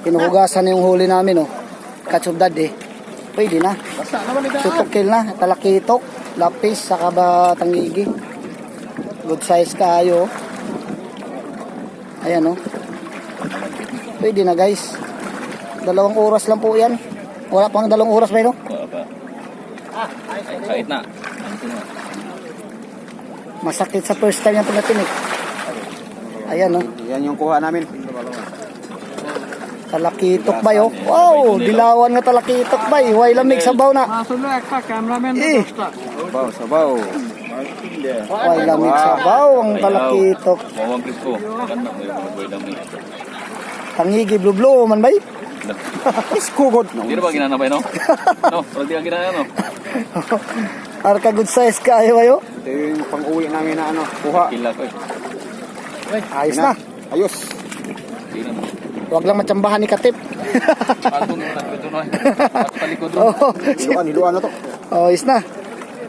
hinuhugasan na yung huli namin, oh. Catch of the day. Pwede na. Tutukil na, talakitok, lapis, saka ba tangigi. Good size kayo. Ayan, oh. Pwede na, guys. 2 oras lang po yan. Wala pang 2 oras ba, no? Wala pa. Kahit na. Masakit sa first time yung pinatinik. Ayan, oh. Yan yung kuha namin. Talakitok ba, oh? Wow, dilawan nga talakitok ba, eh. Way lamig sabaw na. Sabaw, sabaw. Way lamig sabaw ang talakitok. Mawang Cristo. Ganda mo yung mga boy dami. Tangigi blue man ba? Iskugod. Hindi na ba ginanabay, no? No, pero di ang ginaya, no? Arka good size kayo ayo. Ito yung pang-uwi namin na ano, kuha. Kila ko eh. Ayos na. Ayos. Tingnan mo. Huwag lang matsambahan ni Katip. Patong na ito, no? Palikod doon. Oh, Hiluan na to. ayos na.